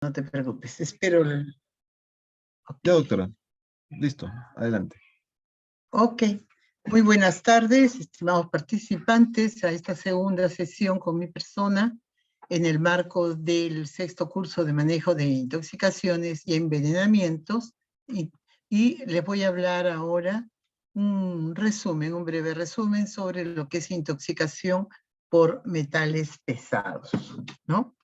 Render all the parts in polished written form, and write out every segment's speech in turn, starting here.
No te preocupes, espero. Ya, doctora. Listo, adelante. Ok, muy buenas tardes, estimados participantes, a esta segunda sesión con mi persona en el marco del sexto curso de manejo de intoxicaciones y envenenamientos. Y les voy a hablar ahora un resumen, un breve resumen sobre lo que es intoxicación por metales pesados, ¿no?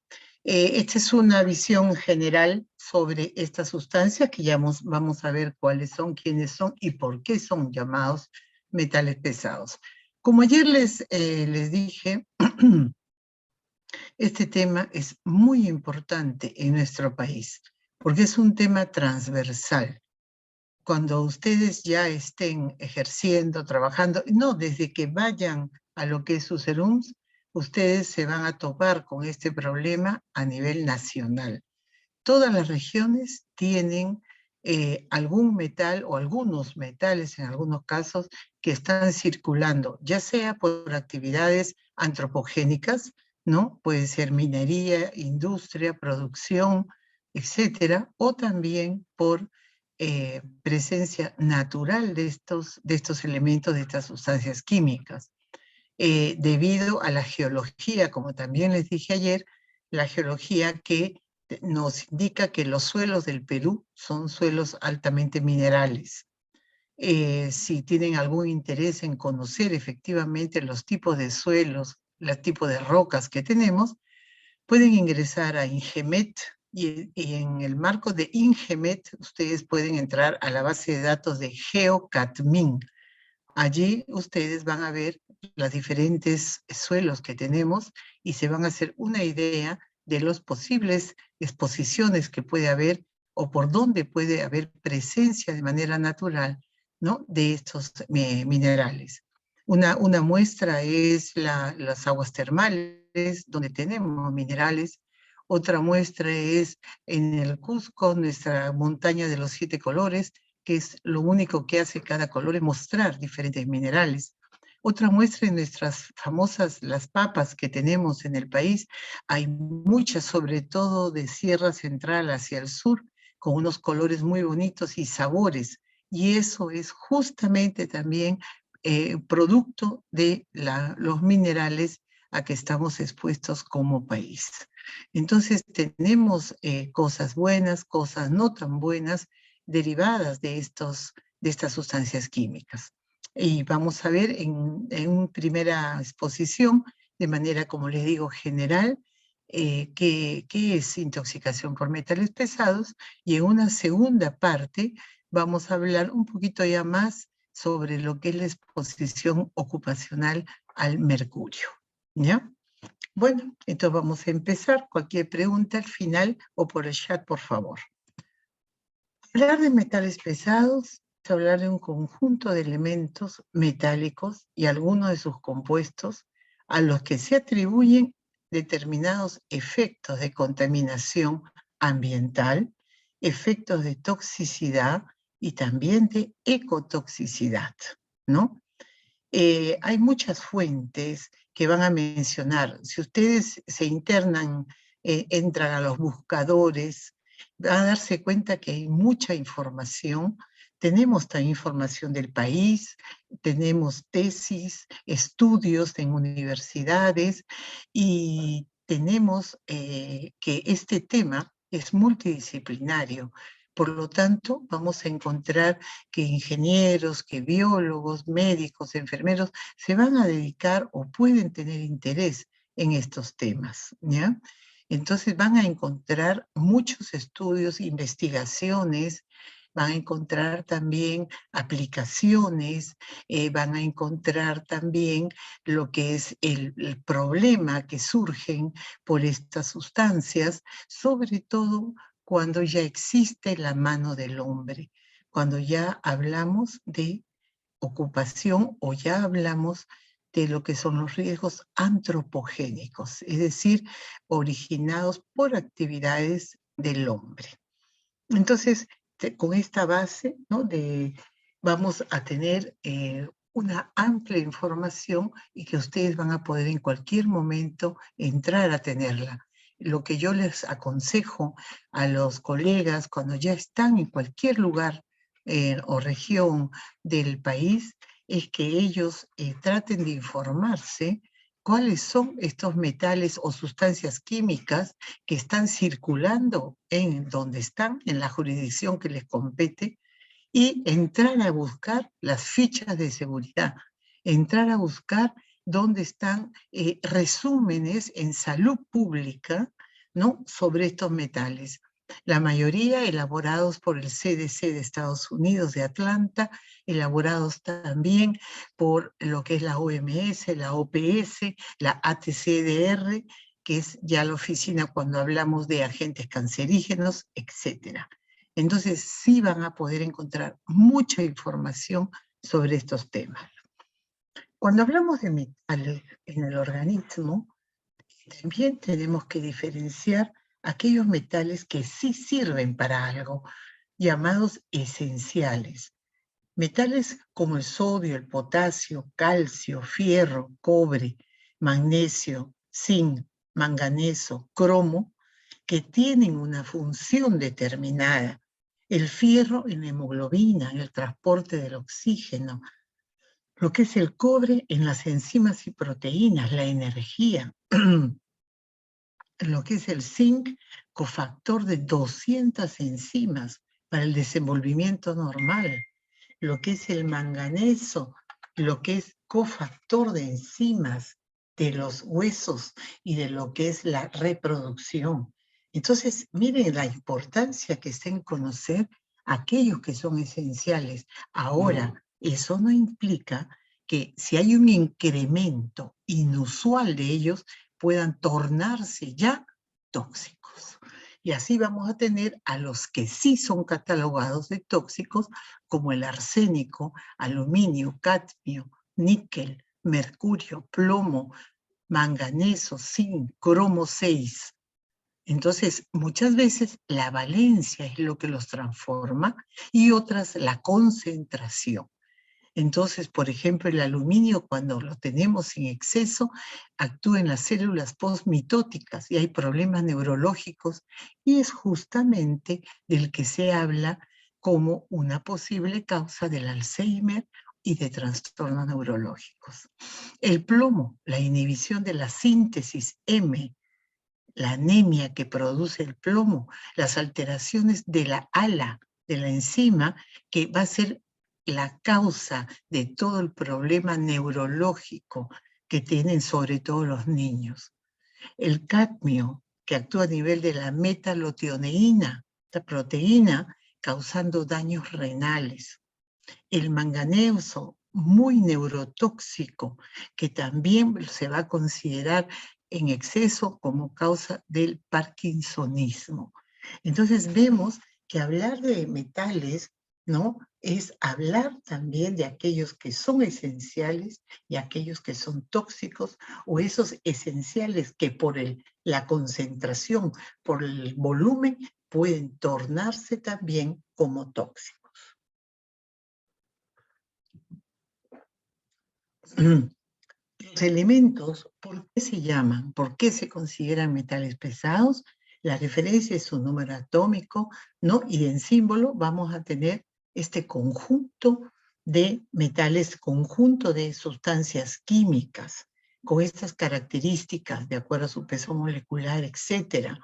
Esta es una visión general sobre estas sustancias que ya vamos a ver cuáles son, quiénes son y por qué son llamados metales pesados. Como ayer les dije, este tema es muy importante en nuestro país porque es un tema transversal. Cuando ustedes ya estén ejerciendo, trabajando, no desde que vayan a lo que es su SUSERUMS, ustedes se van a topar con este problema a nivel nacional. Todas las regiones tienen algún metal o algunos metales en algunos casos que están circulando, ya sea por actividades antropogénicas, ¿no? Puede ser minería, industria, producción, etcétera, o también por presencia natural de estos elementos, de estas sustancias químicas. Debido a la geología, como también les dije ayer, la geología que nos indica que los suelos del Perú son suelos altamente minerales. Si tienen algún interés en conocer efectivamente los tipos de suelos, los tipos de rocas que tenemos, pueden ingresar a INGEMET y en el marco de INGEMET ustedes pueden entrar a la base de datos de GeoCatMin. Allí ustedes van a ver los diferentes suelos que tenemos y se van a hacer una idea de las posibles exposiciones que puede haber o por dónde puede haber presencia de manera natural, ¿no?, de estos minerales. Una muestra es las aguas termales, donde tenemos minerales. Otra muestra es en el Cusco, nuestra montaña de los 7 colores, que es lo único que hace cada color es mostrar diferentes minerales. Otra muestra en nuestras famosas, las papas que tenemos en el país, hay muchas, sobre todo de Sierra Central hacia el sur, con unos colores muy bonitos y sabores, y eso es justamente también producto de los minerales a que estamos expuestos como país. Entonces tenemos cosas buenas, cosas no tan buenas, derivadas de estas sustancias químicas. Y vamos a ver en una primera exposición, de manera, como les digo, general, qué es intoxicación por metales pesados, y en una segunda parte vamos a hablar un poquito ya más sobre lo que es la exposición ocupacional al mercurio, ¿ya? Bueno, entonces vamos a empezar. Cualquier pregunta al final o por el chat, por favor. Hablar de metales pesados es hablar de un conjunto de elementos metálicos y algunos de sus compuestos a los que se atribuyen determinados efectos de contaminación ambiental, efectos de toxicidad y también de ecotoxicidad, ¿no? Hay muchas fuentes que van a mencionar. Si ustedes se internan, entran a los buscadores, van a darse cuenta que hay mucha información. Tenemos también información del país, tenemos tesis, estudios en universidades y tenemos que este tema es multidisciplinario. Por lo tanto, vamos a encontrar que ingenieros, que biólogos, médicos, enfermeros se van a dedicar o pueden tener interés en estos temas, ¿ya? Entonces van a encontrar muchos estudios, investigaciones, van a encontrar también aplicaciones, van a encontrar también lo que es el problema que surgen por estas sustancias, sobre todo cuando ya existe la mano del hombre, cuando ya hablamos de ocupación o ya hablamos de lo que son los riesgos antropogénicos, es decir, originados por actividades del hombre. Entonces, con esta base, ¿no?, vamos a tener una amplia información y que ustedes van a poder en cualquier momento entrar a tenerla. lo que yo les aconsejo a los colegas cuando ya están en cualquier lugar o región del país es que ellos traten de informarse cuáles son estos metales o sustancias químicas que están circulando en donde están, en la jurisdicción que les compete, y entrar a buscar las fichas de seguridad, entrar a buscar dónde están resúmenes en salud pública, ¿no?, sobre estos metales. La mayoría elaborados por el CDC de Estados Unidos de Atlanta, elaborados también por lo que es la OMS, la OPS, la ATCDR, que es ya la oficina cuando hablamos de agentes cancerígenos, etcétera. Entonces sí van a poder encontrar mucha información sobre estos temas. Cuando hablamos de metales en el organismo, también tenemos que diferenciar aquellos metales que sí sirven para algo, llamados esenciales. Metales como el sodio, el potasio, calcio, fierro, cobre, magnesio, zinc, manganeso, cromo, que tienen una función determinada. El fierro en la hemoglobina, en el transporte del oxígeno. Lo que es el cobre en las enzimas y proteínas, la energía. Lo que es el zinc, cofactor de 200 enzimas para el desenvolvimiento normal. Lo que es el manganeso, lo que es cofactor de enzimas de los huesos y de lo que es la reproducción. Entonces, miren la importancia que está en conocer aquellos que son esenciales. Ahora, eso no implica que si hay un incremento inusual de ellos, puedan tornarse ya tóxicos. Y así vamos a tener a los que sí son catalogados de tóxicos, como el arsénico, aluminio, cadmio, níquel, mercurio, plomo, manganeso, zinc, cromo 6. Entonces, muchas veces la valencia es lo que los transforma y otras la concentración. Entonces, por ejemplo, el aluminio, cuando lo tenemos en exceso, actúa en las células postmitóticas y hay problemas neurológicos, y es justamente del que se habla como una posible causa del Alzheimer y de trastornos neurológicos. El plomo, la inhibición de la síntesis M, la anemia que produce el plomo, las alteraciones de la ALA, de la enzima, que va a ser la causa de todo el problema neurológico que tienen sobre todo los niños. El cadmio, que actúa a nivel de la metalotioneína, esta proteína, causando daños renales. El manganeso, muy neurotóxico, que también se va a considerar en exceso como causa del parkinsonismo. Entonces vemos que hablar de metales, ¿no?, es hablar también de aquellos que son esenciales y aquellos que son tóxicos, o esos esenciales que por la concentración, por el volumen, pueden tornarse también como tóxicos. Los elementos, ¿por qué se llaman? ¿Por qué se consideran metales pesados? La referencia es su número atómico, ¿no? Y en símbolo vamos a tener este conjunto de metales, conjunto de sustancias químicas con estas características de acuerdo a su peso molecular, etcétera,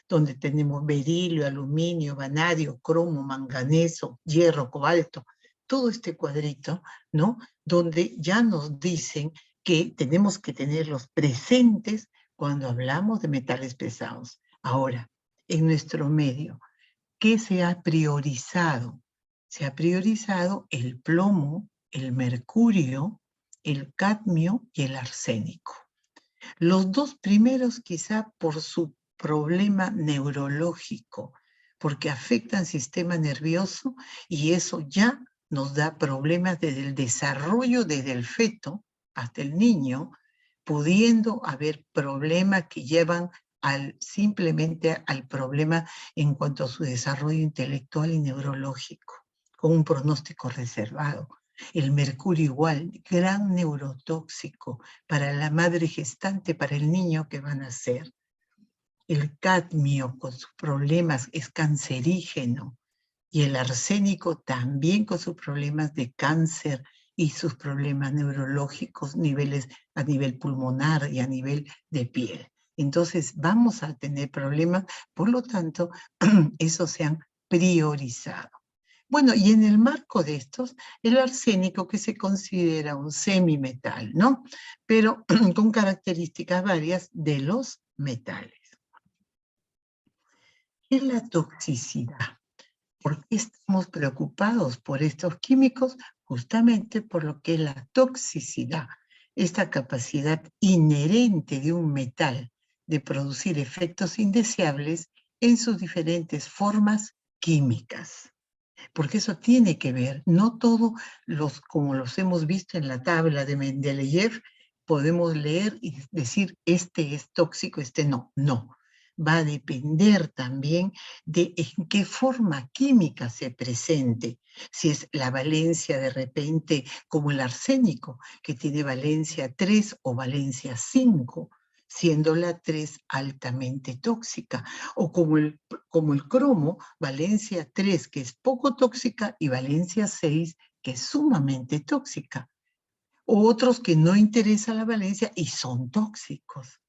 donde tenemos berilio, aluminio, vanadio, cromo, manganeso, hierro, cobalto, todo este cuadrito, ¿no?, donde ya nos dicen que tenemos que tenerlos presentes cuando hablamos de metales pesados. Ahora, en nuestro medio, ¿qué se ha priorizado? Se ha priorizado el plomo, el mercurio, el cadmio y el arsénico. Los dos primeros quizá por su problema neurológico, porque afectan el sistema nervioso y eso ya nos da problemas desde el desarrollo, desde el feto hasta el niño, pudiendo haber problemas que llevan simplemente al problema en cuanto a su desarrollo intelectual y neurológico, con un pronóstico reservado. El mercurio igual, gran neurotóxico para la madre gestante, para el niño que van a nacer. El cadmio con sus problemas es cancerígeno y el arsénico también con sus problemas de cáncer y sus problemas neurológicos a nivel pulmonar y a nivel de piel. Entonces vamos a tener problemas, por lo tanto, esos se han priorizado. Bueno, y en el marco de estos, el arsénico que se considera un semimetal, ¿no? Pero con características varias de los metales. ¿Qué es la toxicidad? ¿Por qué estamos preocupados por estos químicos? Justamente por lo que es la toxicidad, esta capacidad inherente de un metal de producir efectos indeseables en sus diferentes formas químicas. Porque eso tiene que ver, no todos como los hemos visto en la tabla de Mendeleev, podemos leer y decir, este es tóxico, este no. No, va a depender también de en qué forma química se presente. Si es la valencia de repente como el arsénico, que tiene valencia 3 o valencia 5, siendo la 3 altamente tóxica, o como el cromo, valencia 3, que es poco tóxica, y valencia 6, que es sumamente tóxica. O otros que no interesa la valencia y son tóxicos.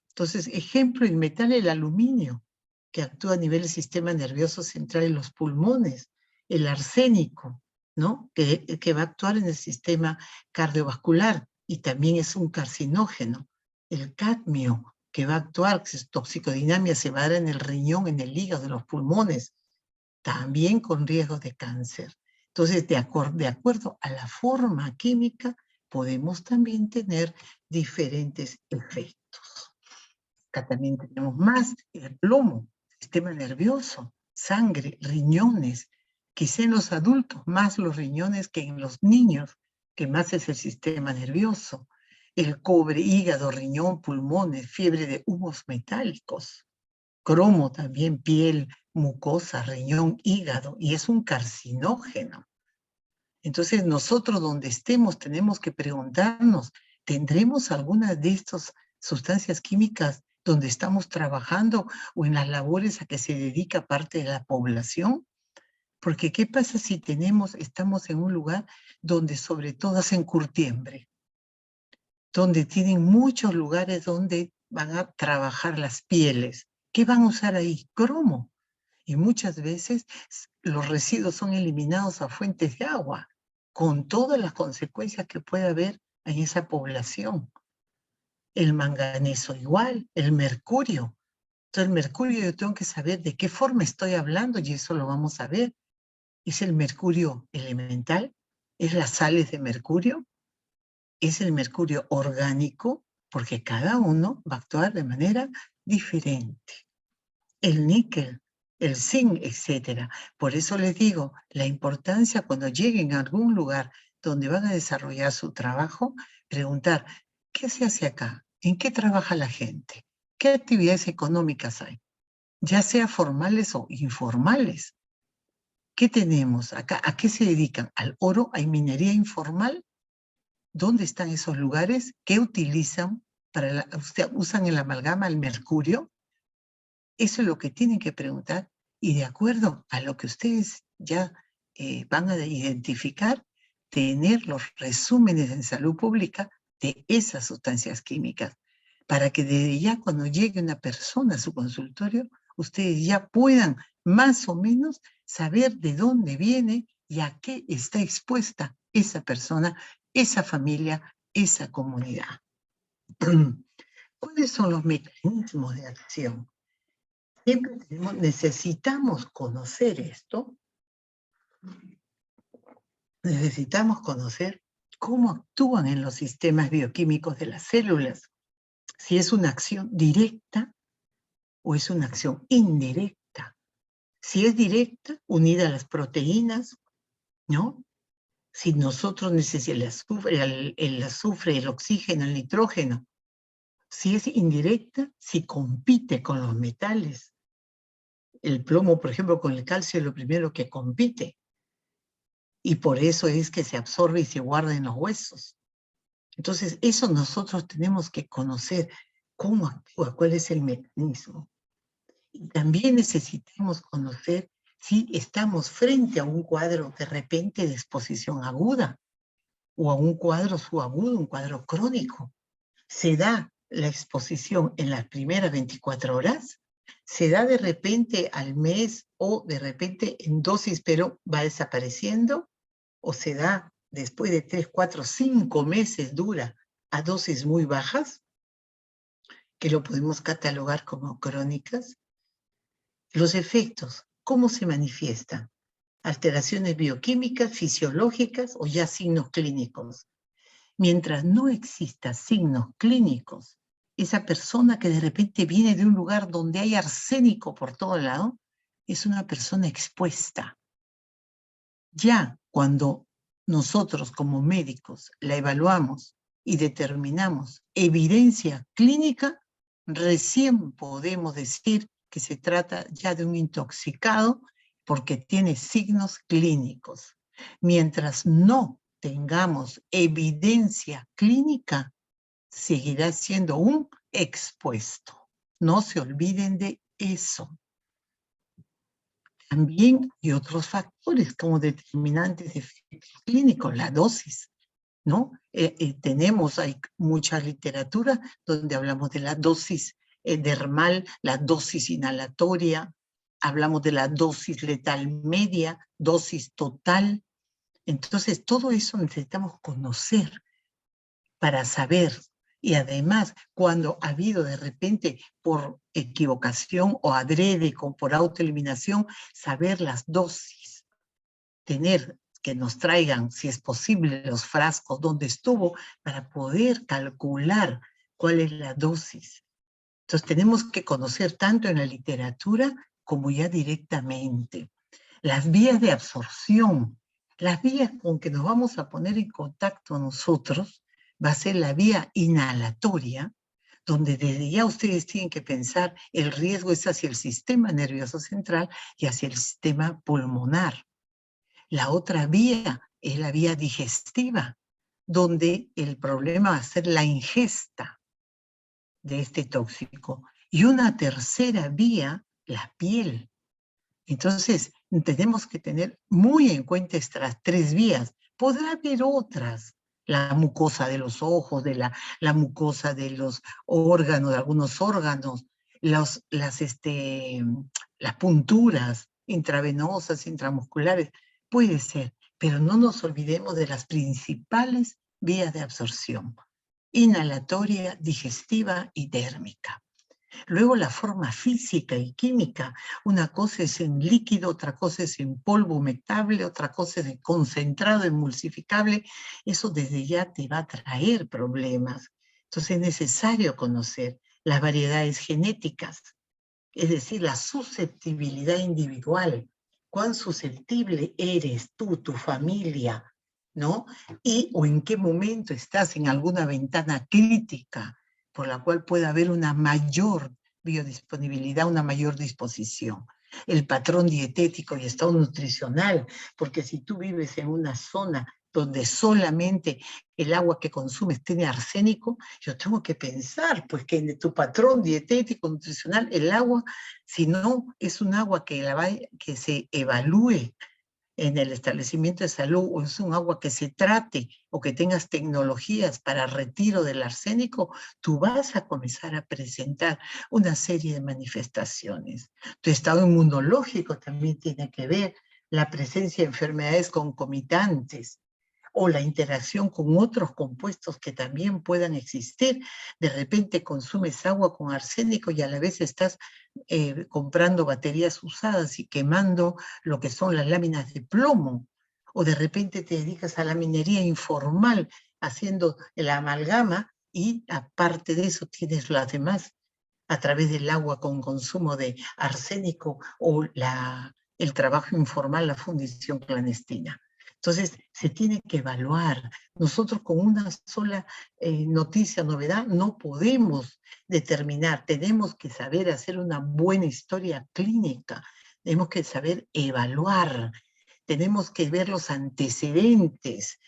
Entonces, ejemplo, el metal, el aluminio, que actúa a nivel del sistema nervioso central en los pulmones, el arsénico, ¿no? Que va a actuar en el sistema cardiovascular y también es un carcinógeno. El cadmio, que va a actuar, que es toxicodinamia, se va a dar en el riñón, en el hígado, en los pulmones, también con riesgo de cáncer. Entonces, de acuerdo a la forma química, podemos también tener diferentes efectos. Acá también tenemos más el plomo, sistema nervioso, sangre, riñones, quizá en los adultos más los riñones que en los niños, que más es el sistema nervioso, el cobre, hígado, riñón, pulmones, fiebre de humos metálicos, cromo también, piel, mucosa, riñón, hígado, y es un carcinógeno. Entonces nosotros donde estemos tenemos que preguntarnos, ¿tendremos alguna de estas sustancias químicas donde estamos trabajando o en las labores a que se dedica parte de la población? Porque ¿qué pasa si estamos en un lugar donde sobre todo hacen curtiembre? Donde tienen muchos lugares donde van a trabajar las pieles. ¿Qué van a usar ahí? Cromo. Y muchas veces los residuos son eliminados a fuentes de agua, con todas las consecuencias que puede haber en esa población. El manganeso igual, el mercurio. Entonces el mercurio yo tengo que saber de qué forma estoy hablando y eso lo vamos a ver. ¿Es el mercurio elemental? ¿Es las sales de mercurio? ¿Es el mercurio orgánico? Porque cada uno va a actuar de manera diferente. El níquel, el zinc, etc. Por eso les digo, la importancia cuando lleguen a algún lugar donde van a desarrollar su trabajo, preguntar, ¿qué se hace acá? ¿En qué trabaja la gente? ¿Qué actividades económicas hay? Ya sea formales o informales. ¿Qué tenemos acá? ¿A qué se dedican? ¿Al oro? ¿Hay minería informal? ¿Dónde están esos lugares? ¿Qué utilizan? ¿Usan el amalgama, el mercurio? Eso es lo que tienen que preguntar y de acuerdo a lo que ustedes ya van a identificar, tener los resúmenes en salud pública de esas sustancias químicas, para que desde ya cuando llegue una persona a su consultorio, ustedes ya puedan más o menos saber de dónde viene y a qué está expuesta esa persona, esa familia, esa comunidad. ¿Cuáles son los mecanismos de acción? Siempre necesitamos conocer esto, necesitamos conocer cómo actúan en los sistemas bioquímicos de las células, si es una acción directa o es una acción indirecta. Si es directa, unida a las proteínas, ¿no? Si nosotros necesitamos el azufre, el oxígeno, el nitrógeno. Si es indirecta, si compite con los metales. El plomo, por ejemplo, con el calcio es lo primero que compite. Y por eso es que se absorbe y se guarda en los huesos. Entonces, eso nosotros tenemos que conocer cómo actúa, cuál es el mecanismo. Y también necesitamos conocer si estamos frente a un cuadro de repente de exposición aguda, o a un cuadro subagudo, un cuadro crónico. ¿Se da la exposición en las primeras 24 horas? ¿Se da de repente al mes o de repente en dosis pero va desapareciendo? ¿O se da después de 3, 4, 5 meses dura a dosis muy bajas, que lo podemos catalogar como crónicas? Los efectos, ¿cómo se manifiestan? ¿Alteraciones bioquímicas, fisiológicas o ya signos clínicos? Mientras no exista signos clínicos, esa persona que de repente viene de un lugar donde hay arsénico por todo lado, es una persona expuesta. Ya cuando nosotros como médicos la evaluamos y determinamos evidencia clínica, recién podemos decir que se trata ya de un intoxicado porque tiene signos clínicos. Mientras no tengamos evidencia clínica, seguirá siendo un expuesto. No se olviden de eso. También hay otros factores como determinantes de efectos clínicos, la dosis, ¿no? Hay mucha literatura donde hablamos de la dosis dermal, la dosis inhalatoria, hablamos de la dosis letal media, dosis total. Entonces, todo eso necesitamos conocer para saber. Y además, cuando ha habido de repente por equivocación o adrede, por autoeliminación, saber las dosis, tener que nos traigan, si es posible, los frascos donde estuvo para poder calcular cuál es la dosis. Entonces tenemos que conocer tanto en la literatura como ya directamente. Las vías de absorción, las vías con que nos vamos a poner en contacto nosotros, va a ser la vía inhalatoria, donde desde ya ustedes tienen que pensar el riesgo es hacia el sistema nervioso central y hacia el sistema pulmonar. La otra vía es la vía digestiva, donde el problema va a ser la ingesta de este tóxico. Y una tercera vía, la piel. Entonces, tenemos que tener muy en cuenta estas tres vías. Podrá haber otras, la mucosa de los ojos, la mucosa de los órganos, de algunos órganos, las punturas intravenosas, intramusculares, puede ser, pero no nos olvidemos de las principales vías de absorción: inhalatoria, digestiva y térmica. Luego la forma física y química, una cosa es en líquido, otra cosa es en polvo humectable, otra cosa es en concentrado emulsificable. Eso desde ya te va a traer problemas. Entonces es necesario conocer las variedades genéticas, es decir, la susceptibilidad individual. ¿Cuán susceptible eres tú, tu familia, ¿no? O en qué momento estás en alguna ventana crítica por la cual puede haber una mayor biodisponibilidad, una mayor disposición. El patrón dietético y estado nutricional, porque si tú vives en una zona donde solamente el agua que consumes tiene arsénico, yo tengo que pensar pues que en tu patrón dietético, nutricional, el agua, si no es un agua que se evalúe en el establecimiento de salud, o es un agua que se trate o que tengas tecnologías para retiro del arsénico, tú vas a comenzar a presentar una serie de manifestaciones. Tu estado inmunológico también tiene que ver, la presencia de enfermedades concomitantes o la interacción con otros compuestos que también puedan existir. De repente consumes agua con arsénico y a la vez estás comprando baterías usadas y quemando lo que son las láminas de plomo. O de repente te dedicas a la minería informal haciendo la amalgama y aparte de eso tienes las demás a través del agua con consumo de arsénico o el trabajo informal, la fundición clandestina. Entonces, se tiene que evaluar. Nosotros con una sola noticia, novedad, no podemos determinar. Tenemos que saber hacer una buena historia clínica. Tenemos que saber evaluar. Tenemos que ver los antecedentes,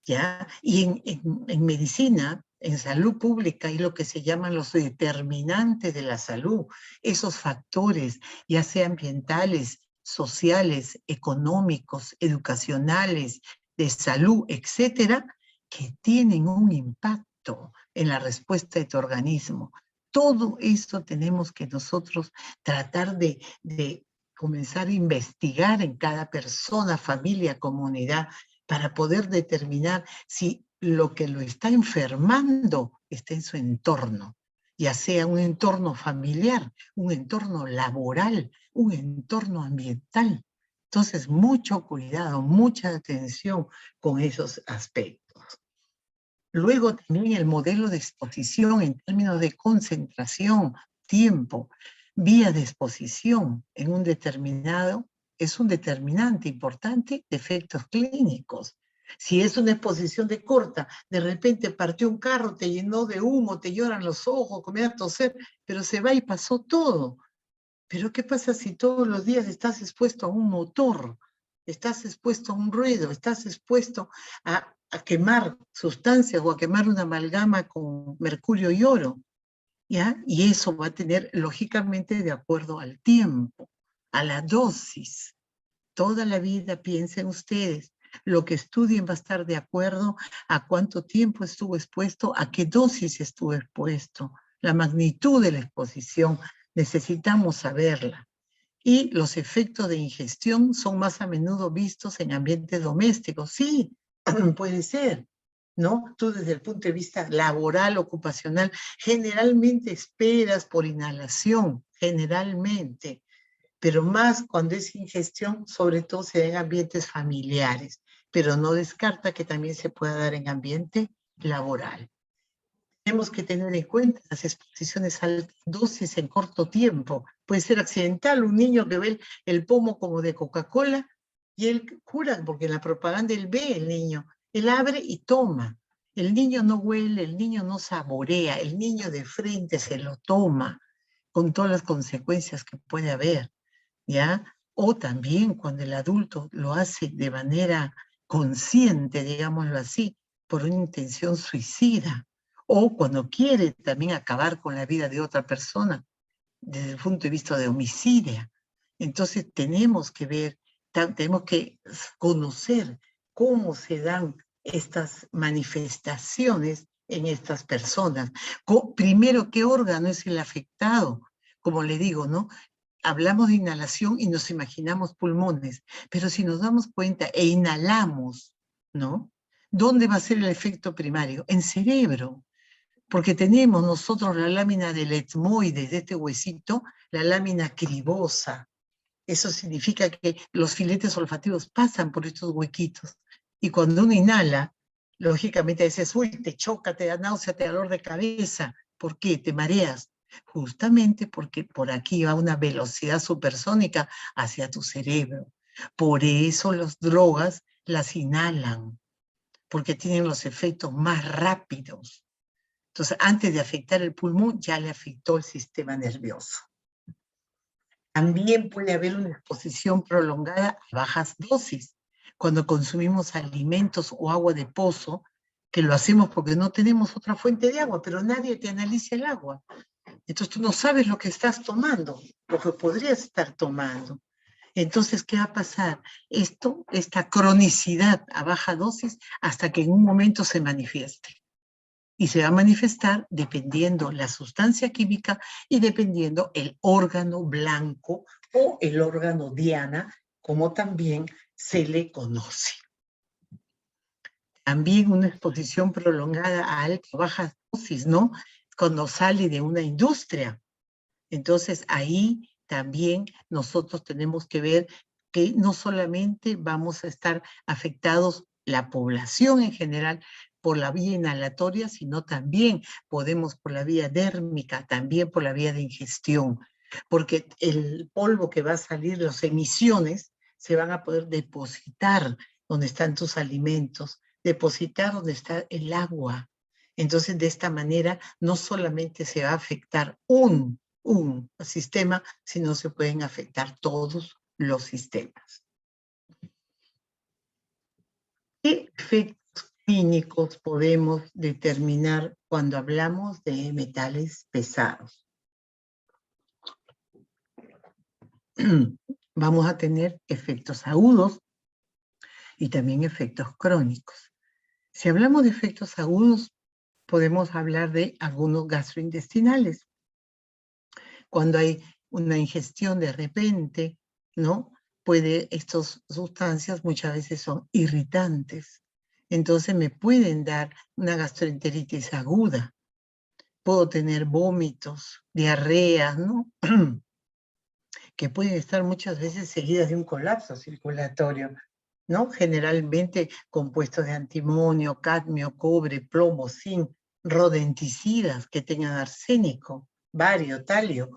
¿ya? Y en medicina En salud pública hay lo que se llaman los determinantes de la salud, esos factores, ya sean ambientales, sociales, económicos, educacionales, de salud, etcétera, que tienen un impacto en la respuesta de tu organismo. Todo eso tenemos que nosotros tratar de comenzar a investigar en cada persona, familia, comunidad, para poder determinar si lo que lo está enfermando está en su entorno, ya sea un entorno familiar, un entorno laboral, un entorno ambiental. Entonces, mucho cuidado, mucha atención con esos aspectos. Luego también el modelo de exposición en términos de concentración, tiempo, vía de exposición en un determinado, es un determinante importante de efectos clínicos. Si es una exposición de corta, de repente partió un carro, te llenó de humo, te lloran los ojos, comienza a toser, pero se va y pasó todo. Pero ¿qué pasa si todos los días estás expuesto a un motor? Estás expuesto a un ruido, estás expuesto a quemar sustancias o a quemar una amalgama con mercurio y oro, ¿ya? Y eso va a tener, lógicamente, de acuerdo al tiempo, a la dosis. Toda la vida piensen ustedes, lo que estudien va a estar de acuerdo a cuánto tiempo estuvo expuesto, a qué dosis estuvo expuesto, la magnitud de la exposición, necesitamos saberla. Y los efectos de ingestión son más a menudo vistos en ambientes domésticos. Sí, puede ser, ¿no? Tú desde el punto de vista laboral, ocupacional, generalmente esperas por inhalación, generalmente, pero más cuando es ingestión, sobre todo se da en ambientes familiares, pero no descarta que también se pueda dar en ambiente laboral. Tenemos que tener en cuenta las exposiciones a altas dosis en corto tiempo. Puede ser accidental, un niño que ve el pomo como de Coca-Cola y él jura, porque en la propaganda él ve el niño, él abre y toma. El niño no huele, el niño no saborea, el niño de frente se lo toma con todas las consecuencias que puede haber, ¿ya? O también cuando el adulto lo hace de manera consciente, digámoslo así, por una intención suicida, o cuando quiere también acabar con la vida de otra persona, desde el punto de vista de homicidio. Entonces tenemos que ver, tenemos que conocer cómo se dan estas manifestaciones en estas personas. Primero, ¿qué órgano es el afectado? Como le digo, ¿no? Hablamos de inhalación y nos imaginamos pulmones, pero si nos damos cuenta e inhalamos, ¿no? ¿Dónde va a ser el efecto primario? En cerebro, porque tenemos nosotros la lámina del etmoide, de este huesito, la lámina cribosa. Eso significa que los filetes olfativos pasan por estos huequitos. Y cuando uno inhala, lógicamente dices, uy, te choca, te da náusea, te da dolor de cabeza. ¿Por qué? Te mareas. Justamente porque por aquí va una velocidad supersónica hacia tu cerebro. Por eso las drogas las inhalan, porque tienen los efectos más rápidos. Entonces, antes de afectar el pulmón, ya le afectó el sistema nervioso. También puede haber una exposición prolongada a bajas dosis. Cuando consumimos alimentos o agua de pozo, que lo hacemos porque no tenemos otra fuente de agua, pero nadie te analiza el agua. Entonces tú no sabes lo que estás tomando, lo que podrías estar tomando. Entonces, ¿qué va a pasar? Esta cronicidad a baja dosis hasta que en un momento se manifieste. Y se va a manifestar dependiendo la sustancia química y dependiendo el órgano blanco o el órgano diana, como también se le conoce. También una exposición prolongada a alta o baja dosis, ¿no? Cuando sale de una industria. Entonces ahí también nosotros tenemos que ver que no solamente vamos a estar afectados la población en general por la vía inhalatoria, sino también podemos por la vía dérmica, también por la vía de ingestión, porque el polvo que va a salir, las emisiones, se van a poder depositar donde están tus alimentos, depositar donde está el agua. Entonces, de esta manera, no solamente se va a afectar un sistema, sino se pueden afectar todos los sistemas. ¿Qué efectos clínicos podemos determinar cuando hablamos de metales pesados? Vamos a tener efectos agudos y también efectos crónicos. Si hablamos de efectos agudos, podemos hablar de algunos gastrointestinales. Cuando hay una ingestión de repente, ¿no? Estas sustancias muchas veces son irritantes. Entonces me pueden dar una gastroenteritis aguda. Puedo tener vómitos, diarreas, ¿no? que pueden estar muchas veces seguidas de un colapso circulatorio, ¿no? Generalmente compuestos de antimonio, cadmio, cobre, plomo, zinc, rodenticidas que tengan arsénico, bario, talio.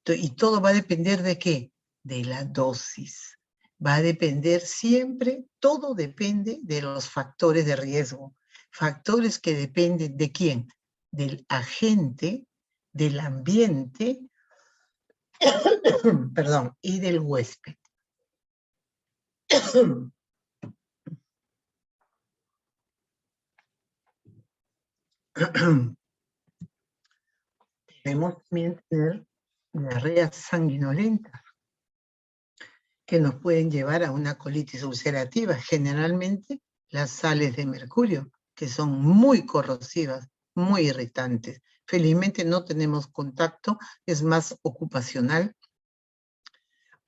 Y todo va a depender ¿de qué? De la dosis. Va a depender siempre, todo depende de los factores de riesgo. Factores que dependen ¿de quién? Del agente, del ambiente, perdón, y del huésped. Debemos también tener diarreas sanguinolentas que nos pueden llevar a una colitis ulcerativa, generalmente las sales de mercurio, que son muy corrosivas, muy irritantes. Felizmente no tenemos contacto, es más ocupacional.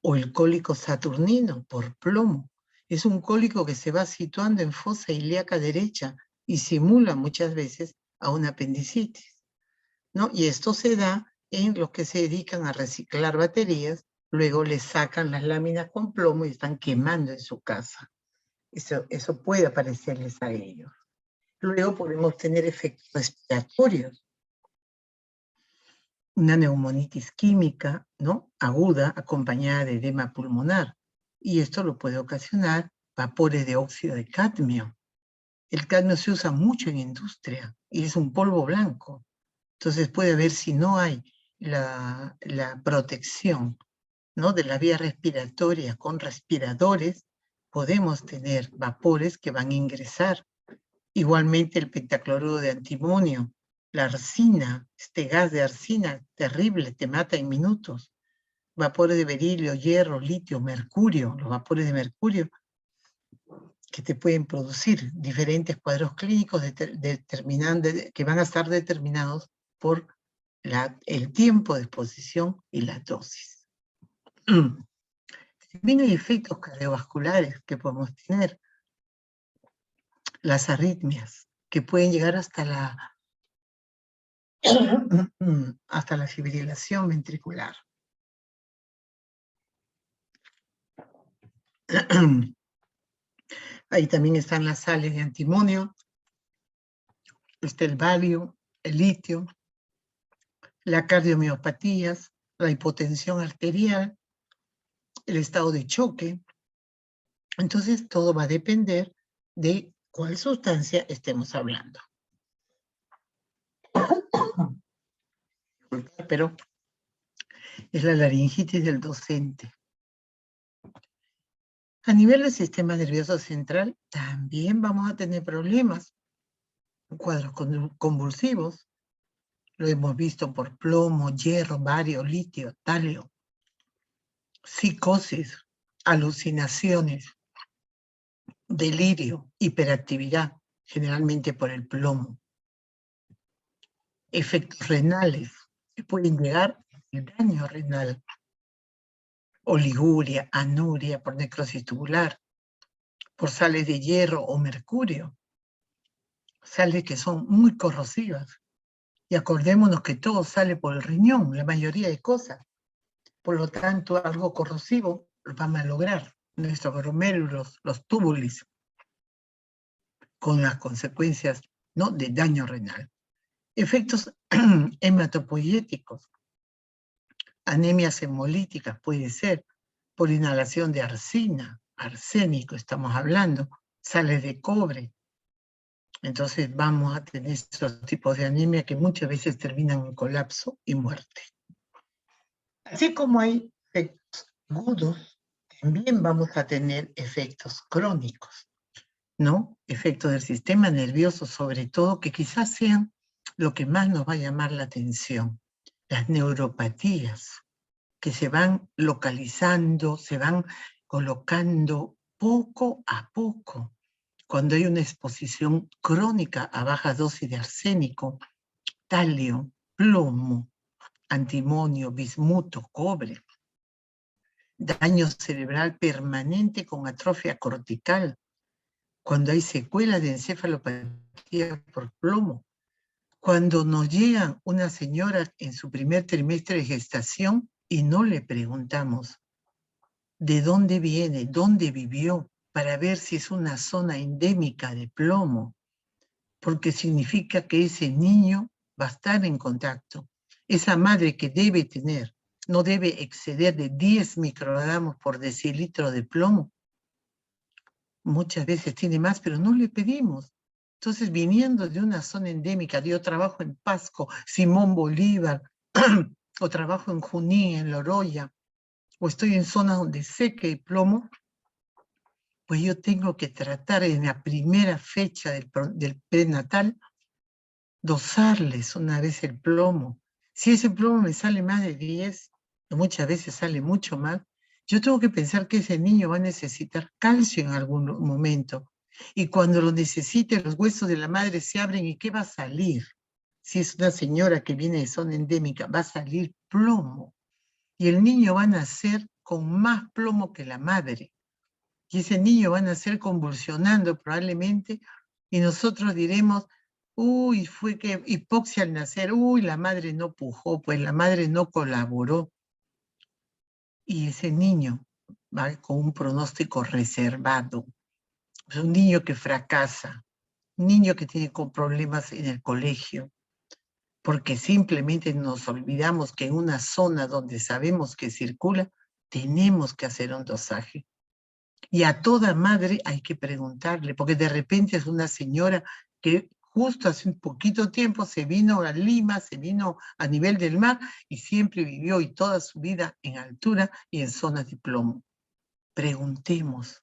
O el cólico saturnino por plomo. Es un cólico que se va situando en fosa ilíaca derecha y simula muchas veces a una apendicitis, ¿no? Y esto se da en los que se dedican a reciclar baterías, luego les sacan las láminas con plomo y están quemando en su casa. Eso puede aparecerles a ellos. Luego podemos tener efectos respiratorios. Una neumonitis química, ¿no? Aguda, acompañada de edema pulmonar. Y esto lo puede ocasionar vapores de óxido de cadmio. El cadmio se usa mucho en industria y es un polvo blanco. Entonces puede haber, si no hay la protección, ¿no? de la vía respiratoria con respiradores, podemos tener vapores que van a ingresar. Igualmente el pentacloruro de antimonio, la arsina, este gas de arsina terrible, te mata en minutos. Vapores de berilio, hierro, litio, mercurio, los vapores de mercurio que te pueden producir diferentes cuadros clínicos que van a estar determinados por el tiempo de exposición y la dosis. También hay efectos cardiovasculares que podemos tener. Las arritmias, que pueden llegar hasta la fibrilación ventricular. Ahí también están las sales de antimonio, está el bario, el litio, la cardiomiopatías, la hipotensión arterial, el estado de choque. Entonces, todo va a depender de cuál sustancia estemos hablando. Pero es la laringitis del docente. A nivel del sistema nervioso central, también vamos a tener problemas. Cuadros convulsivos, lo hemos visto por plomo, hierro, bario, litio, talio. Psicosis, alucinaciones, delirio, hiperactividad, generalmente por el plomo. Efectos renales, que pueden llegar al daño renal. Oliguria, anuria por necrosis tubular, por sales de hierro o mercurio. Sales que son muy corrosivas. Y acordémonos que todo sale por el riñón, la mayoría de cosas. Por lo tanto, algo corrosivo va a malograr nuestros glomérulos, los túbulos, con las consecuencias, ¿no? de daño renal. Efectos hematopoietíticos, anemias hemolíticas puede ser, por inhalación de arsina, arsénico estamos hablando, sales de cobre. Entonces vamos a tener estos tipos de anemia que muchas veces terminan en colapso y muerte. Así como hay efectos agudos, también vamos a tener efectos crónicos, ¿no? Efectos del sistema nervioso, sobre todo, que quizás sean lo que más nos va a llamar la atención. Las neuropatías, que se van localizando, se van colocando poco a poco. Cuando hay una exposición crónica a baja dosis de arsénico, talio, plomo, antimonio, bismuto, cobre, daño cerebral permanente con atrofia cortical, cuando hay secuelas de encefalopatía por plomo, cuando nos llega una señora en su primer trimestre de gestación y no le preguntamos de dónde viene, dónde vivió, para ver si es una zona endémica de plomo, porque significa que ese niño va a estar en contacto. Esa madre que debe tener, no debe exceder de 10 microgramos por decilitro de plomo. Muchas veces tiene más, pero no le pedimos. Entonces, viniendo de una zona endémica, yo trabajo en Pasco, Simón Bolívar, o trabajo en Junín, en Loroya, o estoy en zonas donde sé que hay plomo, pues yo tengo que tratar en la primera fecha del prenatal, dosarles una vez el plomo. Si ese plomo me sale más de 10, muchas veces sale mucho más, yo tengo que pensar que ese niño va a necesitar calcio en algún momento. Y cuando lo necesite, los huesos de la madre se abren y ¿qué va a salir? Si es una señora que viene de zona endémica, va a salir plomo. Y el niño va a nacer con más plomo que la madre. Y ese niño va a nacer convulsionando probablemente, y nosotros diremos, uy, fue que hipoxia al nacer, uy, la madre no pujó, pues la madre no colaboró. Y ese niño va con un pronóstico reservado. Es un niño que fracasa, un niño que tiene problemas en el colegio, porque simplemente nos olvidamos que en una zona donde sabemos que circula, tenemos que hacer un dosaje. Y a toda madre hay que preguntarle, porque de repente es una señora que justo hace un poquito tiempo se vino a Lima, se vino a nivel del mar y siempre vivió y toda su vida en altura y en zonas de plomo. Preguntemos,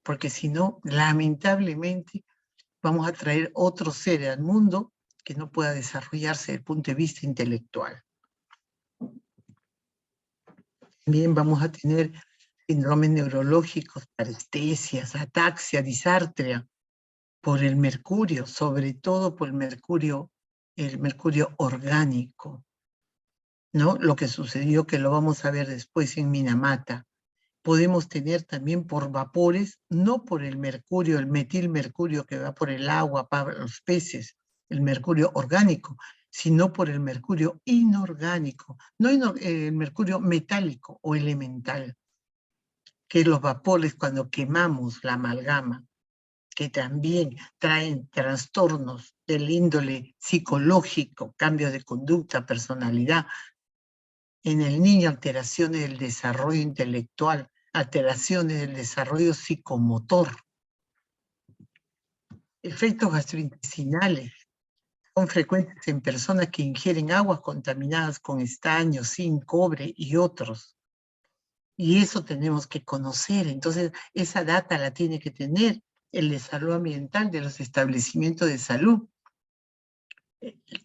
porque si no, lamentablemente vamos a traer otro ser al mundo que no pueda desarrollarse desde el punto de vista intelectual. También vamos a tener síndromes neurológicos, parestesias, ataxia, disartria, por el mercurio, sobre todo por el mercurio orgánico, ¿no? Lo que sucedió, que lo vamos a ver después en Minamata. Podemos tener también por vapores, no por el mercurio, el metilmercurio que va por el agua para los peces, el mercurio orgánico, sino por el mercurio inorgánico, no el mercurio metálico o elemental, que los vapores cuando quemamos la amalgama, que también traen trastornos del índole psicológico, cambio de conducta, personalidad. En el niño, alteraciones del desarrollo intelectual, alteraciones del desarrollo psicomotor. Efectos gastrointestinales son frecuentes en personas que ingieren aguas contaminadas con estaño, zinc, cobre y otros. Y eso tenemos que conocer. Entonces, esa data la tiene que tener el de salud ambiental de los establecimientos de salud.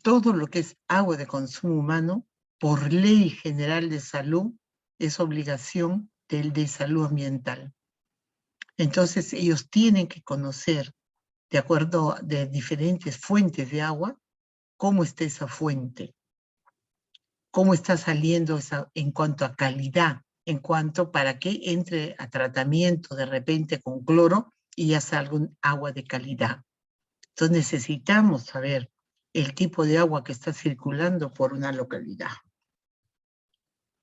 Todo lo que es agua de consumo humano, por ley general de salud, es obligación del de salud ambiental. Entonces, ellos tienen que conocer, de acuerdo de diferentes fuentes de agua, cómo está esa fuente, cómo está saliendo esa, en cuanto a calidad, en cuanto para que entre a tratamiento de repente con cloro y ya salga un agua de calidad. Entonces necesitamos saber el tipo de agua que está circulando por una localidad.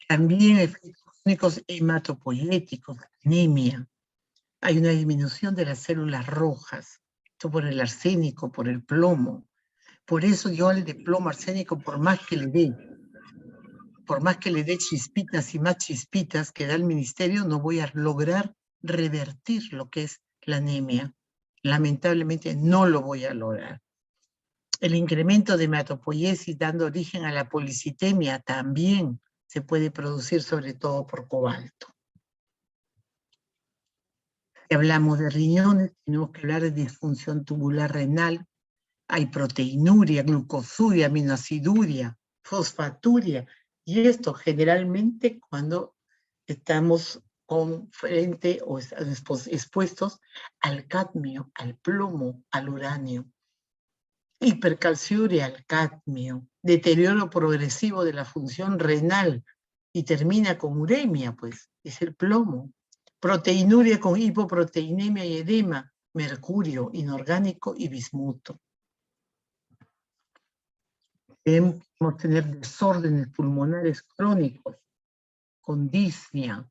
También efectos crónicos hematopoyéticos, anemia. Hay una disminución de las células rojas, esto por el arsénico, por el plomo. Por eso yo al de plomo arsénico, por más que le dé chispitas y más chispitas que da el ministerio, no voy a lograr revertir lo que es la anemia. Lamentablemente no lo voy a lograr. El incremento de hematopoiesis dando origen a la policitemia también se puede producir sobre todo por cobalto. Si hablamos de riñones, tenemos que hablar de disfunción tubular renal. Hay proteinuria, glucosuria, aminoaciduria, fosfaturia. Y esto generalmente cuando estamos con frente o expuestos al cadmio, al plomo, al uranio. Hipercalciuria al cadmio, deterioro progresivo de la función renal y termina con uremia, pues, es el plomo. Proteinuria con hipoproteinemia y edema, mercurio inorgánico y bismuto. Podemos tener desórdenes pulmonares crónicos con disnea,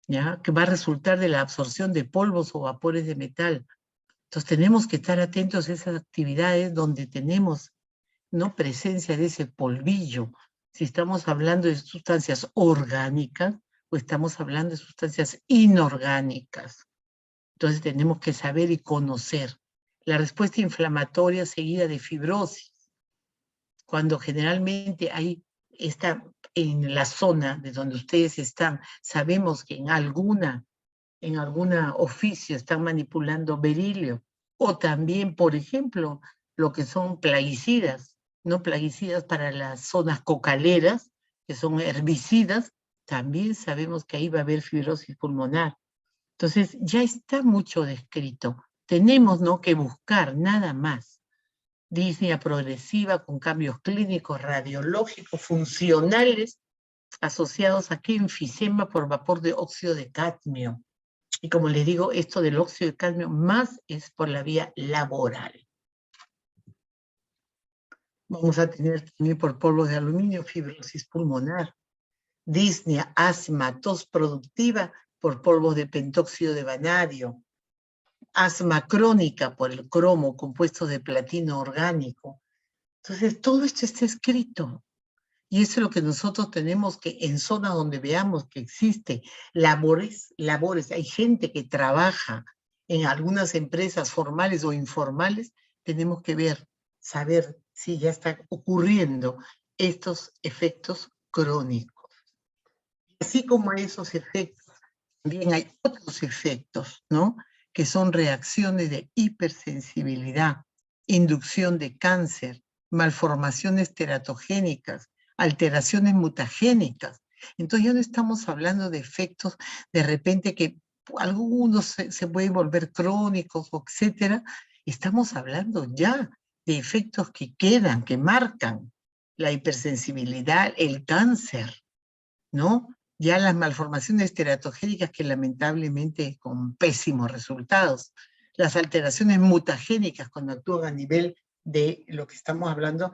¿ya? Que va a resultar de la absorción de polvos o vapores de metal. Entonces tenemos que estar atentos a esas actividades donde tenemos no presencia de ese polvillo. Si estamos hablando de sustancias orgánicas o estamos hablando de sustancias inorgánicas. Entonces tenemos que saber y conocer la respuesta inflamatoria seguida de fibrosis. Cuando generalmente hay en la zona de donde ustedes están, sabemos que en alguna oficio están manipulando berilio, o también, por ejemplo, lo que son plaguicidas, no plaguicidas para las zonas cocaleras, que son herbicidas, también sabemos que ahí va a haber fibrosis pulmonar. Entonces, ya está mucho descrito. Tenemos, ¿no?, que buscar nada más. Disnea progresiva con cambios clínicos, radiológicos, funcionales, asociados a qué enfisema por vapor de óxido de cadmio. Y como les digo, esto del óxido de cadmio más es por la vía laboral. Vamos a tener también por polvo de aluminio fibrosis pulmonar, disnea, asma, tos productiva por polvos de pentóxido de vanadio, asma crónica por el cromo, compuesto de platino orgánico. Entonces, todo esto está escrito. Y eso es lo que nosotros tenemos que, en zonas donde veamos que existe labores, hay gente que trabaja en algunas empresas formales o informales, tenemos que ver, saber si ya están ocurriendo estos efectos crónicos. Así como esos efectos, también hay otros efectos, ¿no?, que son reacciones de hipersensibilidad, inducción de cáncer, malformaciones teratogénicas, alteraciones mutagénicas. Entonces ya no estamos hablando de efectos de repente que algunos se pueden volver crónicos, etcétera. Estamos hablando ya de efectos que quedan, que marcan la hipersensibilidad, el cáncer, ¿no? Ya las malformaciones teratogénicas que lamentablemente con pésimos resultados. Las alteraciones mutagénicas cuando actúan a nivel de lo que estamos hablando,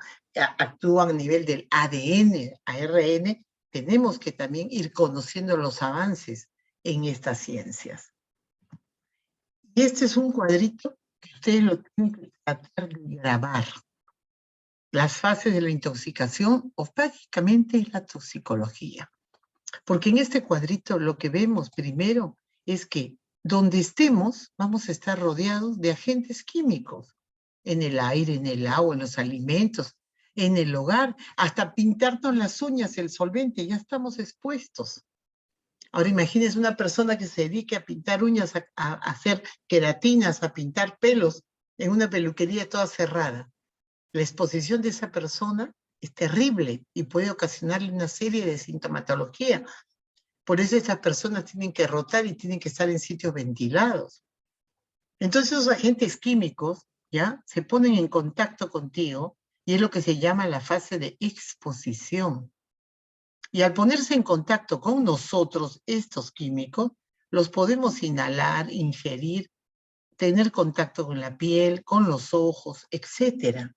actúan a nivel del ADN, ARN, tenemos que también ir conociendo los avances en estas ciencias. Y este es un cuadrito que ustedes lo tienen que tratar de grabar. Las fases de la intoxicación o prácticamente la toxicología. Porque en este cuadrito lo que vemos primero es que donde estemos vamos a estar rodeados de agentes químicos. En el aire, en el agua, en los alimentos, en el hogar, hasta pintarnos las uñas, el solvente, ya estamos expuestos. Ahora imagínense una persona que se dedique a pintar uñas, a hacer queratinas, a pintar pelos en una peluquería toda cerrada. La exposición de esa persona es terrible y puede ocasionarle una serie de sintomatología. Por eso estas personas tienen que rotar y tienen que estar en sitios ventilados. Entonces esos agentes químicos ya se ponen en contacto contigo y es lo que se llama la fase de exposición. Y al ponerse en contacto con nosotros, estos químicos, los podemos inhalar, ingerir, tener contacto con la piel, con los ojos, etc.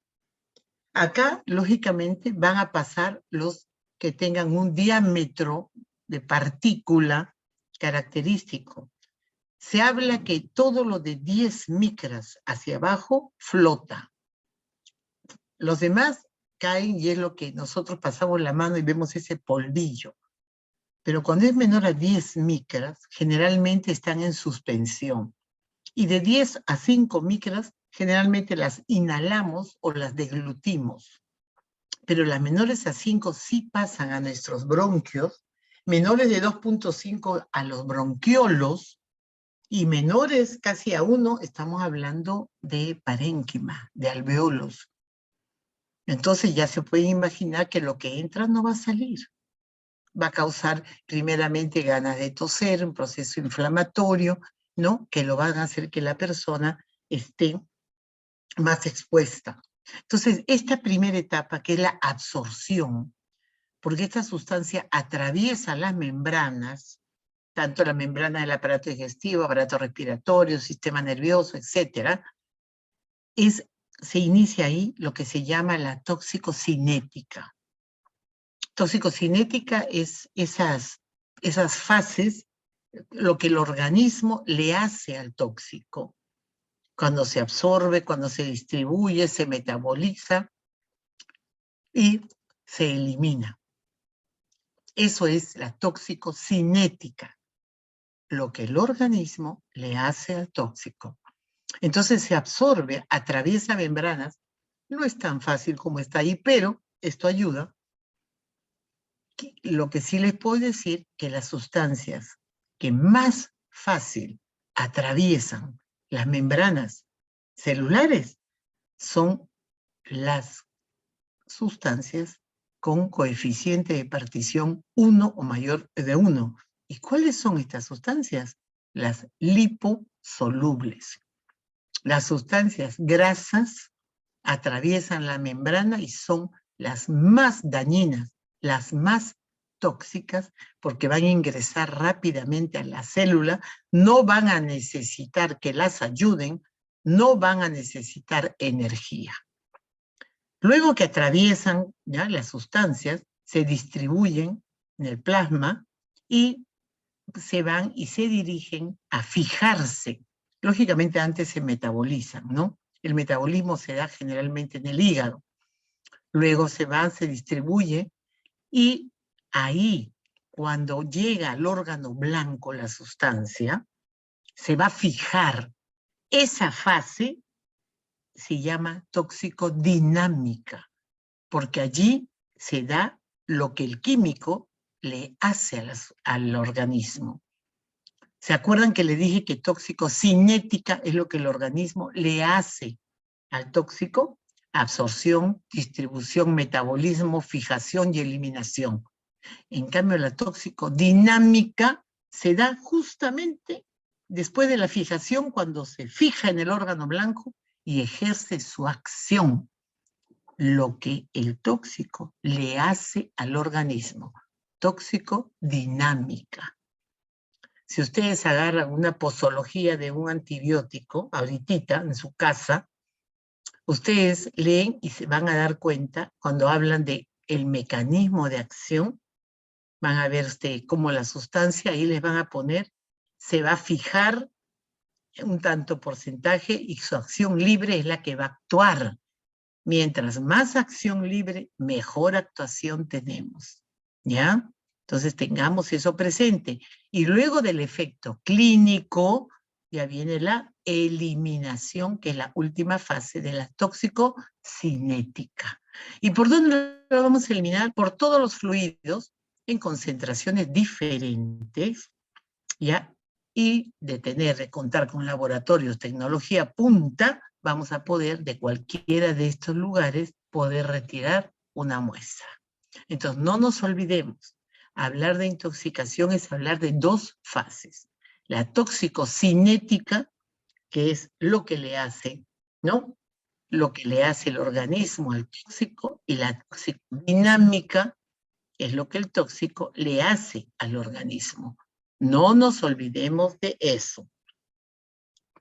Acá, lógicamente, van a pasar los que tengan un diámetro de partícula característico. Se habla que todo lo de 10 micras hacia abajo flota. Los demás caen y es lo que nosotros pasamos la mano y vemos ese polvillo. Pero cuando es menor a 10 micras, generalmente están en suspensión. Y de 10 a 5 micras, generalmente las inhalamos o las deglutimos. Pero las menores a 5 sí pasan a nuestros bronquios, menores de 2.5 a los bronquiolos, y menores casi a 1, estamos hablando de parénquima, de alveolos. Entonces ya se puede imaginar que lo que entra no va a salir. Va a causar primeramente ganas de toser, un proceso inflamatorio, ¿no? Que lo van a hacer que la persona esté más expuesta. Entonces, esta primera etapa, que es la absorción, porque esta sustancia atraviesa las membranas, tanto la membrana del aparato digestivo, aparato respiratorio, sistema nervioso, etcétera, se inicia ahí lo que se llama la toxicocinética. Toxicocinética es esas fases, lo que el organismo le hace al tóxico, cuando se absorbe, cuando se distribuye, se metaboliza y se elimina. Eso es la toxicocinética, lo que el organismo le hace al tóxico. Entonces se absorbe, atraviesa membranas, no es tan fácil como está ahí, pero esto ayuda. Lo que sí les puedo decir, que las sustancias que más fácil atraviesan las membranas celulares son las sustancias con coeficiente de partición 1 o mayor de 1. ¿Y cuáles son estas sustancias? Las liposolubles. Las sustancias grasas atraviesan la membrana y son las más dañinas, las más tóxicas, porque van a ingresar rápidamente a la célula, no van a necesitar que las ayuden, no van a necesitar energía. Luego que atraviesan ya las sustancias, se distribuyen en el plasma y se van y se dirigen a fijarse. Lógicamente antes se metabolizan, ¿no? El metabolismo se da generalmente en el hígado. Luego se va, se distribuye y ahí, cuando llega al órgano blanco la sustancia, se va a fijar. Esa fase se llama toxicodinámica, porque allí se da lo que el químico le hace al organismo. ¿Se acuerdan que le dije que toxicocinética es lo que el organismo le hace al tóxico? Absorción, distribución, metabolismo, fijación y eliminación. En cambio, la toxicodinámica se da justamente después de la fijación, cuando se fija en el órgano blanco y ejerce su acción, lo que el tóxico le hace al organismo. Toxicodinámica. Si ustedes agarran una posología de un antibiótico, ahorita en su casa, ustedes leen y se van a dar cuenta, cuando hablan de el mecanismo de acción, van a ver cómo la sustancia, ahí les van a poner, se va a fijar un tanto porcentaje y su acción libre es la que va a actuar. Mientras más acción libre, mejor actuación tenemos, ¿ya? Entonces tengamos eso presente. Y luego del efecto clínico, ya viene la eliminación, que es la última fase de la toxicocinética. ¿Y por dónde lo vamos a eliminar? Por todos los fluidos en concentraciones diferentes, ¿ya? Y de contar con laboratorios, tecnología punta, vamos a poder, de cualquiera de estos lugares, poder retirar una muestra. Entonces, no nos olvidemos, hablar de intoxicación es hablar de dos fases. La toxicocinética, que es lo que le hace, ¿no? Lo que le hace el organismo al tóxico, y la toxicodinámica es lo que el tóxico le hace al organismo. No nos olvidemos de eso.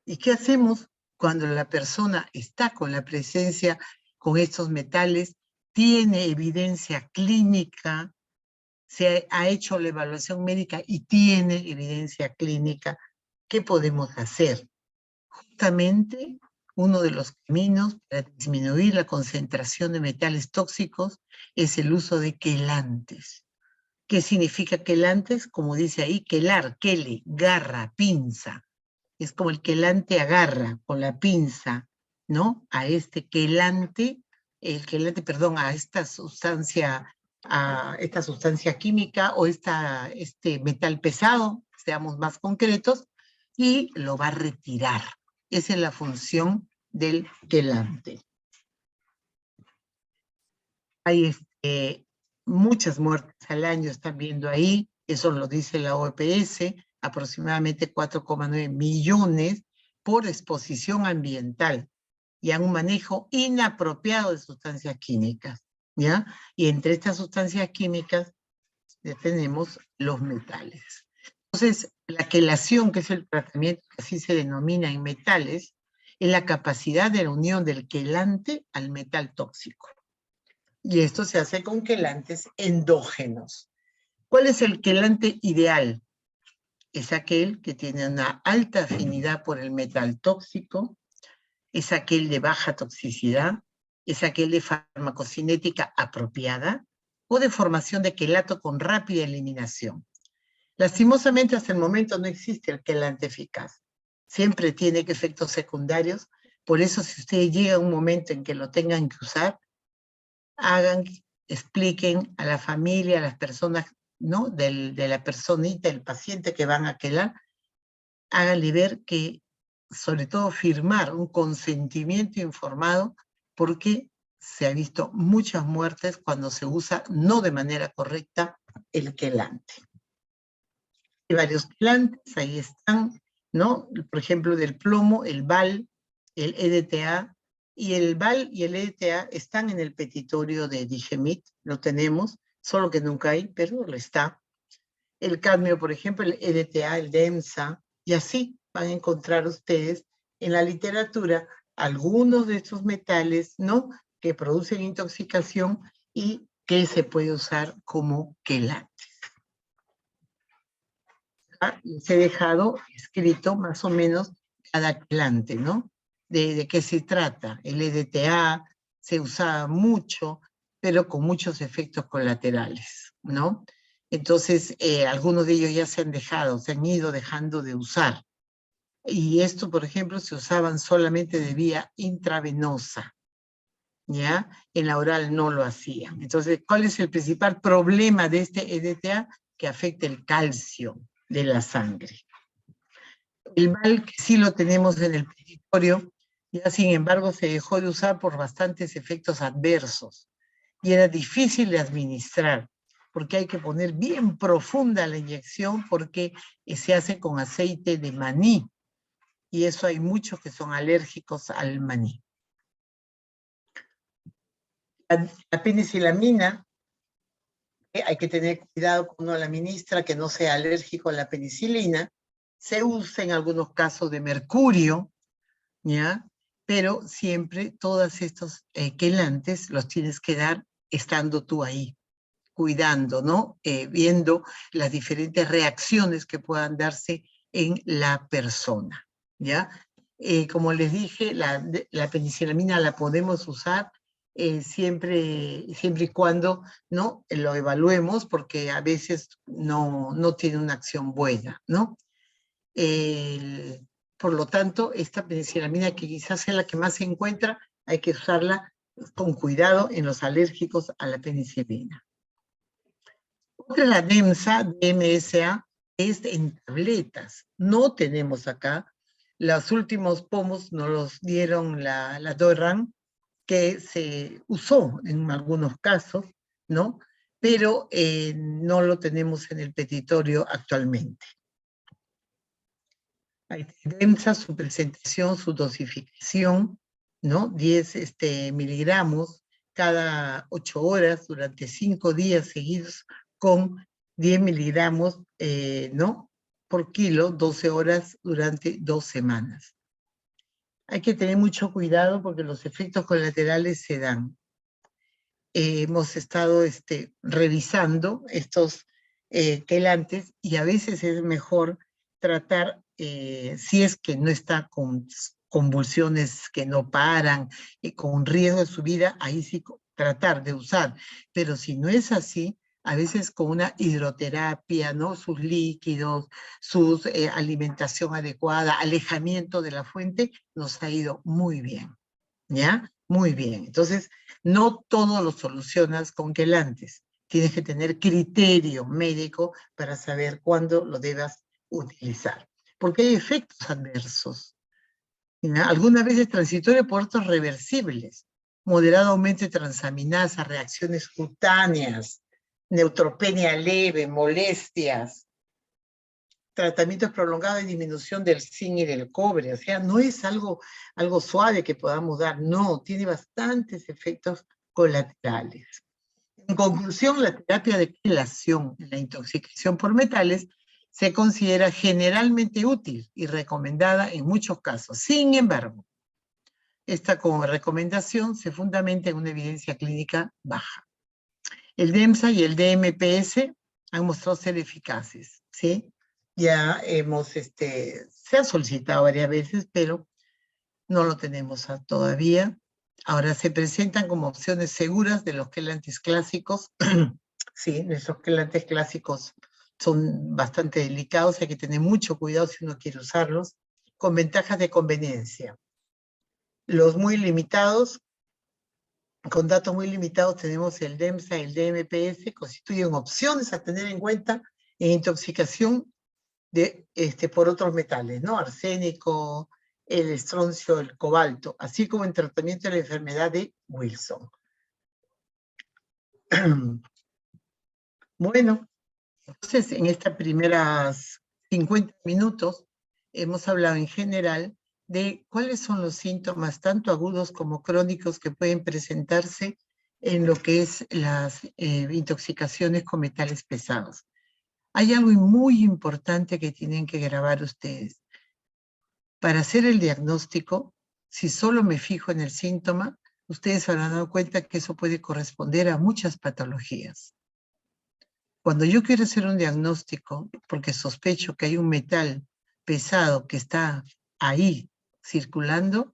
¿Y qué hacemos cuando la persona está con la presencia con estos metales, tiene evidencia clínica, se ha hecho la evaluación médica y tiene evidencia clínica? ¿Qué podemos hacer? Justamente uno de los caminos para disminuir la concentración de metales tóxicos es el uso de quelantes. ¿Qué significa quelantes? Como dice ahí, quelar, quele, garra, pinza. Es como el quelante agarra con la pinza, ¿no? A este quelante, perdón, a esta sustancia química o este metal pesado, seamos más concretos, y lo va a retirar. Esa es la función del quelante. Hay muchas muertes al año, están viendo ahí, eso lo dice la OPS, aproximadamente 4,9 millones por exposición ambiental y a un manejo inapropiado de sustancias químicas, ¿ya? Y entre estas sustancias químicas tenemos los metales. Entonces, la quelación, que es el tratamiento que así se denomina en metales, es la capacidad de la unión del quelante al metal tóxico. Y esto se hace con quelantes endógenos. ¿Cuál es el quelante ideal? Es aquel que tiene una alta afinidad por el metal tóxico, es aquel de baja toxicidad, es aquel de farmacocinética apropiada o de formación de quelato con rápida eliminación. Lastimosamente, hasta el momento no existe el quelante eficaz. Siempre tiene efectos secundarios. Por eso, si ustedes llegan a un momento en que lo tengan que usar, expliquen a la familia, a las personas, ¿no? De la personita, el paciente que van a quelar, háganle ver que, sobre todo, firmar un consentimiento informado, porque se ha visto muchas muertes cuando se usa no de manera correcta el quelante. Hay varios quelantes, ahí están, ¿no? Por ejemplo, del plomo, el VAL, el EDTA, y el VAL y el EDTA están en el petitorio de Digemit, lo tenemos, solo que nunca hay, pero lo está. El cadmio, por ejemplo, el EDTA, el DEMSA, y así van a encontrar ustedes en la literatura algunos de estos metales, ¿no?, que producen intoxicación y que se puede usar como quelantes. Les he dejado escrito más o menos cada quelante, ¿no? De qué se trata. El EDTA se usaba mucho, pero con muchos efectos colaterales, ¿no? Entonces, algunos de ellos ya se han ido dejando de usar. Y esto, por ejemplo, se usaban solamente de vía intravenosa, ¿ya? En la oral no lo hacían. Entonces, ¿cuál es el principal problema de este EDTA? Que afecta el calcio de la sangre. El VAL, que sí lo tenemos en el petitorio, ya sin embargo se dejó de usar por bastantes efectos adversos. Y era difícil de administrar, porque hay que poner bien profunda la inyección, porque se hace con aceite de maní. Y eso hay muchos que son alérgicos al maní. La penicilamina, hay que tener cuidado cuando la administra, que no sea alérgico a la penicilina. Se usa en algunos casos de mercurio, ¿ya? Pero siempre todos estos quelantes los tienes que dar estando tú ahí, cuidando, ¿no? Viendo las diferentes reacciones que puedan darse en la persona, ¿ya? Como les dije, la penicilamina la podemos usar siempre y cuando, ¿no?, lo evaluemos, porque a veces no tiene una acción buena, ¿no? Por lo tanto, esta penicilamina, que quizás sea la que más se encuentra, hay que usarla con cuidado en los alérgicos a la penicilina. Otra, la DMSA, es en tabletas. No tenemos acá. Los últimos pomos nos los dieron la Doran, que se usó en algunos casos, ¿no? Pero no lo tenemos en el petitorio actualmente. Hay DEMSA, su presentación, su dosificación, ¿no? 10 miligramos cada 8 horas durante 5 días seguidos, con 10 miligramos, ¿no?, por kilo, 12 horas durante 2 semanas. Hay que tener mucho cuidado porque los efectos colaterales se dan. Hemos estado revisando estos quelantes, y a veces es mejor tratar, si es que no está con convulsiones que no paran, con riesgo de su vida, ahí sí tratar de usar. Pero si no es así, a veces con una hidroterapia, ¿no?, sus líquidos, su alimentación adecuada, alejamiento de la fuente, nos ha ido muy bien, ¿ya? Muy bien. Entonces, no todo lo solucionas con quelantes. Tienes que tener criterio médico para saber cuándo lo debas utilizar. porque hay efectos adversos. Algunas veces transitorios por otros reversibles. Moderado aumento de transaminasa, reacciones cutáneas, neutropenia leve, molestias, tratamientos prolongados de disminución del zinc y del cobre. O sea, no es algo suave que podamos dar, no, tiene bastantes efectos colaterales. En conclusión, la terapia de quelación en la intoxicación por metales se considera generalmente útil y recomendada en muchos casos. Sin embargo, esta como recomendación se fundamenta en una evidencia clínica baja. El DEMSA y el DMPS han mostrado ser eficaces, ¿sí? Ya se ha solicitado varias veces, pero no lo tenemos todavía. Ahora se presentan como opciones seguras de los quelantes clásicos. Sí, nuestros quelantes clásicos son bastante delicados, hay que tener mucho cuidado si uno quiere usarlos, con ventajas de conveniencia. Los muy limitados, con datos muy limitados tenemos el DEMSA y el DMPS, constituyen opciones a tener en cuenta en intoxicación por otros metales, ¿no? Arsénico, el estroncio, el cobalto, así como en tratamiento de la enfermedad de Wilson. Bueno, entonces en estas primeras 50 minutos hemos hablado en general de cuáles son los síntomas tanto agudos como crónicos que pueden presentarse en lo que es las intoxicaciones con metales pesados. Hay algo muy importante que tienen que grabar ustedes. Para hacer el diagnóstico, si solo me fijo en el síntoma, ustedes se habrán dado cuenta que eso puede corresponder a muchas patologías. Cuando yo quiero hacer un diagnóstico, porque sospecho que hay un metal pesado que está ahí circulando,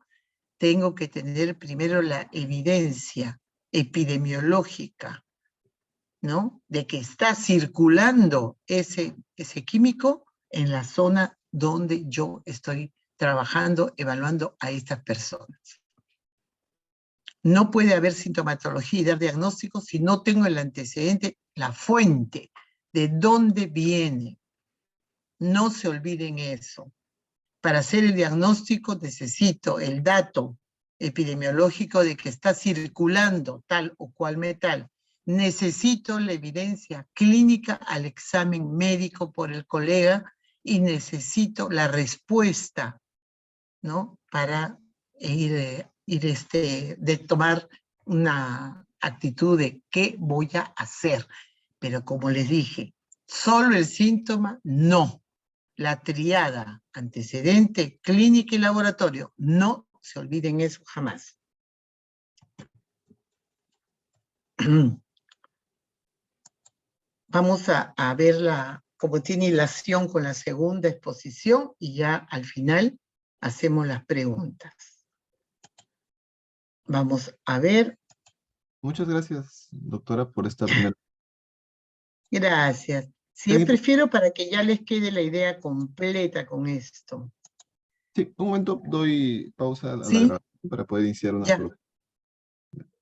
tengo que tener primero la evidencia epidemiológica, ¿no? De que está circulando ese químico en la zona donde yo estoy trabajando, evaluando a estas personas. No puede haber sintomatología y dar diagnóstico si no tengo el antecedente, la fuente, de dónde viene. No se olviden eso. Para hacer el diagnóstico necesito el dato epidemiológico de que está circulando tal o cual metal. Necesito la evidencia clínica al examen médico por el colega y necesito la respuesta, ¿no? Para de tomar una actitud de qué voy a hacer. Pero como les dije, solo el síntoma, no. La triada, antecedente, clínica y laboratorio, no se olviden eso jamás. Vamos a verla como tiene hilación con la segunda exposición y ya al final hacemos las preguntas. Vamos a ver. Muchas gracias, doctora, por esta primera. Gracias. Sí, yo prefiero para que ya les quede la idea completa con esto. Sí, un momento, doy pausa a la ¿Sí? grabación para poder iniciar una Ya. pregunta.